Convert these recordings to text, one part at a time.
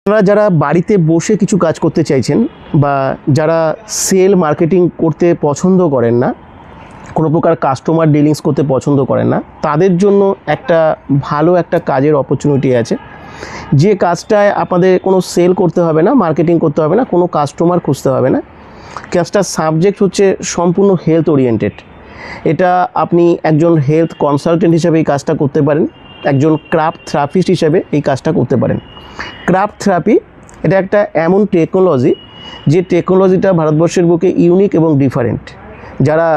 আপনারা যারা বাড়িতে বসে কিছু কাজ করতে চাইছেন বা যারা সেল মার্কেটিং করতে পছন্দ করেন না, কোনো প্রকার কাস্টমার ডিলিংস করতে পছন্দ করেন না, তাদের জন্য একটা ভালো একটা কাজের অপরচুনিটি আছে। যে কাজটায় আপনাদের কোনো সেল করতে হবে না, মার্কেটিং করতে হবে না, কোনো কাস্টমার খুঁজতে হবে না। কাজটার সাবজেক্ট হচ্ছে সম্পূর্ণ হেলথ ওরিয়েন্টেড। এটা আপনি একজন হেলথ কনসালটেন্ট হিসেবে এই কাজটা করতে পারেন, একজন ক্রাফট থেরাপিস্ট হিসেবে এই কাজটা করতে পারেন। ক্রাফট থেরাপি এটা একটা এমন টেকনোলজি যে টেকনোলজিটা ভারতবর্ষের বুকে ইউনিক এবং ডিফারেন্ট। যারা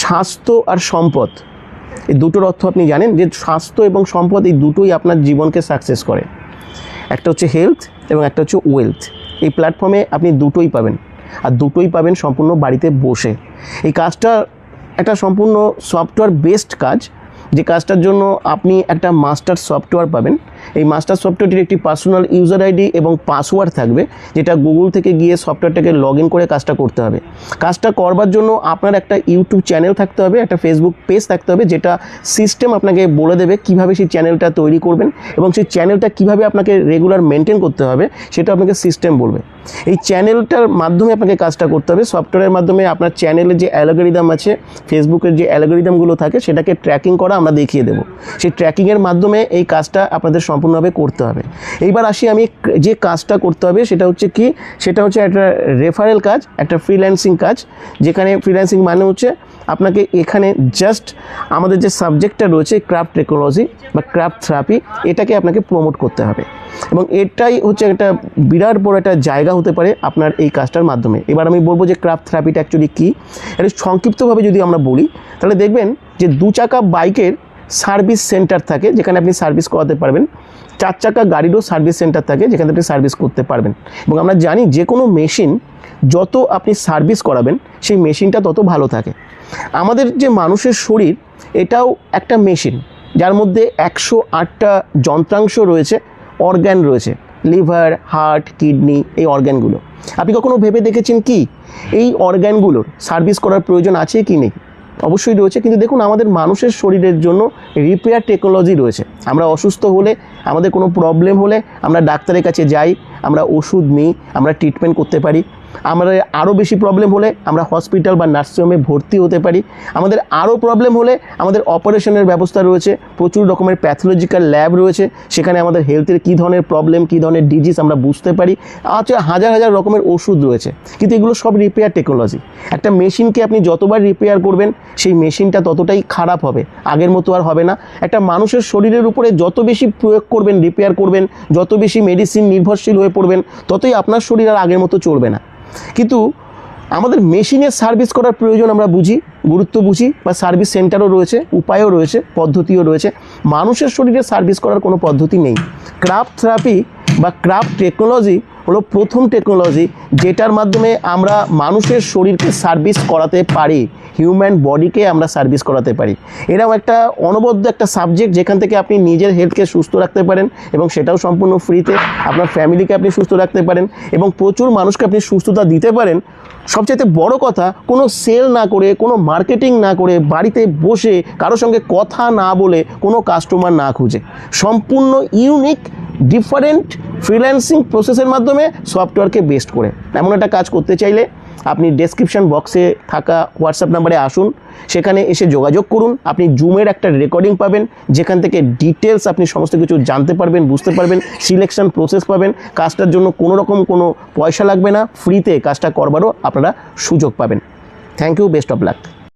স্বাস্থ্য আর সম্পদ, এই দুটোর অর্থ আপনি জানেন যে স্বাস্থ্য এবং সম্পদ এই দুটোই আপনার জীবনকে সাকসেস করে। একটা হচ্ছে হেলথ এবং একটা হচ্ছে ওয়েলথ। এই প্ল্যাটফর্মে আপনি দুটোই পাবেন, আর দুটোই পাবেন সম্পূর্ণ বাড়িতে বসে। এই কাজটা একটা সম্পূর্ণ সফটওয়্যার বেসড কাজ, যে কাজটার জন্য আপনি একটা মাস্টার সফটওয়্যার পাবেন। এই মাস্টার সফটওয়্যারটির একটি পার্সোনাল ইউজার আইডি এবং পাসওয়ার্ড থাকবে, যেটা গুগল থেকে গিয়ে সফটওয়্যারটাকে লগ ইন করে কাজটা করতে হবে। কাজটা করবার জন্য আপনার একটা ইউটিউব চ্যানেল থাকতে হবে, একটা ফেসবুক পেজ থাকতে হবে, যেটা সিস্টেম আপনাকে বলে দেবে কীভাবে সেই চ্যানেলটা তৈরি করবেন এবং সেই চ্যানেলটা কীভাবে আপনাকে রেগুলার মেনটেন করতে হবে সেটা আপনাকে সিস্টেম বলবে। এই চ্যানেলটার মাধ্যমে আপনাকে কাজটা করতে হবে। সফটওয়্যারের মাধ্যমে আপনার চ্যানেলের যে অ্যালগরিদম আছে, ফেসবুকের যে অ্যালগরিদমগুলো থাকে, সেটাকে ট্র্যাকিং করা আমরা দেখিয়ে দেবো। সেই ট্র্যাকিংয়ের মাধ্যমে এই কাজটা আপনাদের সম্পূর্ণভাবে করতে হবে। এইবার আসি আমি যে কাজটা করতে হবে সেটা হচ্ছে কি, সেটা হচ্ছে একটা রেফারেল কাজ, একটা ফ্রিল্যান্সিং কাজ। যেখানে ফ্রিল্যান্সিং মানে হচ্ছে আপনাকে এখানে জাস্ট আমাদের যে সাবজেক্টটা রয়েছে ক্রাফট টেকনোলজি বা ক্রাফট থেরাপি, এটাকে আপনাকে প্রমোট করতে হবে এবং এটাই হচ্ছে একটা বিরাট বড় একটা জায়গা হতে পারে আপনার এই কাজটার মাধ্যমে। এবার আমি বলবো যে ক্রাফট থেরাপিটা অ্যাকচুয়ালি কী। এটা সংক্ষিপ্তভাবে যদি আমরা বলি তাহলে দেখবেন যে 2 চাকা বাইকের সার্ভিস সেন্টার থাকে, যেখানে আপনি সার্ভিস করাতে পারবেন। 4 চাকা গাড়িরও সার্ভিস সেন্টার থাকে, যেখানে আপনি সার্ভিস করতে পারবেন। এবং আমরা জানি যে কোনো মেশিন যত আপনি সার্ভিস করাবেন সেই মেশিনটা তত ভালো থাকে। আমাদের যে মানুষের শরীর, এটাও একটা মেশিন, যার মধ্যে 108টা যন্ত্রাংশ রয়েছে, অর্গ্যান রয়েছে, লিভার, হার্ট, কিডনি, এই অর্গ্যানগুলো। আপনি কখনো ভেবে দেখেছেন কি এই অর্গ্যানগুলোর সার্ভিস করার প্রয়োজন আছে কি নেই? অবশ্যই রয়েছে। কিন্তু দেখুন, আমাদের মানুষের শরীরের জন্য রিপেয়ার টেকনোলজি রয়েছে। আমরা অসুস্থ হলে, আমাদের কোনো প্রবলেম হলে আমরা ডাক্তারের কাছে যাই, আমরা ওষুধ নিই, আমরা ট্রিটমেন্ট করতে পারি। আমাদের আরও বেশি প্রবলেম হলে আমরা হসপিটাল বা নার্সিংহোমে ভর্তি হতে পারি। আমাদের আরও প্রবলেম হলে আমাদের অপারেশনের ব্যবস্থা রয়েছে, প্রচুর রকমের প্যাথোলজিক্যাল ল্যাব রয়েছে, সেখানে আমাদের হেলথের কী ধরনের প্রবলেম, কী ধরনের ডিজিজ আমরা বুঝতে পারি। আচ্ছা, হাজার হাজার রকমের ওষুধ রয়েছে, কিন্তু এগুলো সব রিপেয়ার টেকনোলজি। একটা মেশিনকে আপনি যতবার রিপেয়ার করবেন সেই মেশিনটা ততটাই খারাপ হবে, আগের মতো আর হবে না। একটা মানুষের শরীরের উপরে যত বেশি প্রয়োগ করবেন, রিপেয়ার করবেন, যত বেশি মেডিসিন নির্ভরশীল হয়ে পড়বেন, ততই আপনার শরীর আর আগের মতো চলবে না। কিন্তু আমাদের মেশিনের সার্ভিস করার প্রয়োজন আমরা বুঝি, গুরুত্ব বুঝি, বা সার্ভিস সেন্টারও রয়েছে, উপায়ও রয়েছে, পদ্ধতিও রয়েছে। মানুষের শরীরে সার্ভিস করার কোনো পদ্ধতি নেই। ক্রাফট থেরাপি বা ক্রাফট টেকনোলজি হলো প্রথম টেকনোলজি যেটার মাধ্যমে আমরা মানুষের শরীরকে সার্ভিস করাতে পারি, হিউম্যান বডিকে আমরা সার্ভিস করাতে পারি। এরাও একটা অনবদ্য একটা সাবজেক্ট, যেখান থেকে আপনি নিজের হেলথকে সুস্থ রাখতে পারেন এবং সেটাও সম্পূর্ণ ফ্রিতে। আপনার ফ্যামিলিকে আপনি সুস্থ রাখতে পারেন এবং প্রচুর মানুষকে আপনি সুস্থতা দিতে পারেন। সবচাইতে বড় কথা, কোনো সেল না করে, কোনো মার্কেটিং না করে, বাড়িতে বসে কারোর সঙ্গে কথা না বলে, কোনো কাস্টমার না খুঁজে, সম্পূর্ণ ইউনিক ডিফারেন্ট ফ্রিল্যান্সিং প্রসেসের মাধ্যমে সফটওয়্যারকে বেস্ট করে এমন একটা কাজ করতে চাইলে আপনি ডেসক্রিপশন বক্সে থাকা হোয়াটসঅ্যাপ নাম্বারে আসুন, সেখানে এসে যোগাযোগ করুন। আপনি জুমের একটা রেকর্ডিং পাবেন, যেখান থেকে ডিটেলস আপনি সমস্ত কিছু জানতে পারবেন, বুঝতে পারবেন, সিলেকশন প্রসেস পাবেন। কাজটার জন্য কোনো রকম কোনো পয়সা লাগবে না, ফ্রিতে কাজটা করবারও আপনারা সুযোগ পাবেন। Thank you, best of lakh.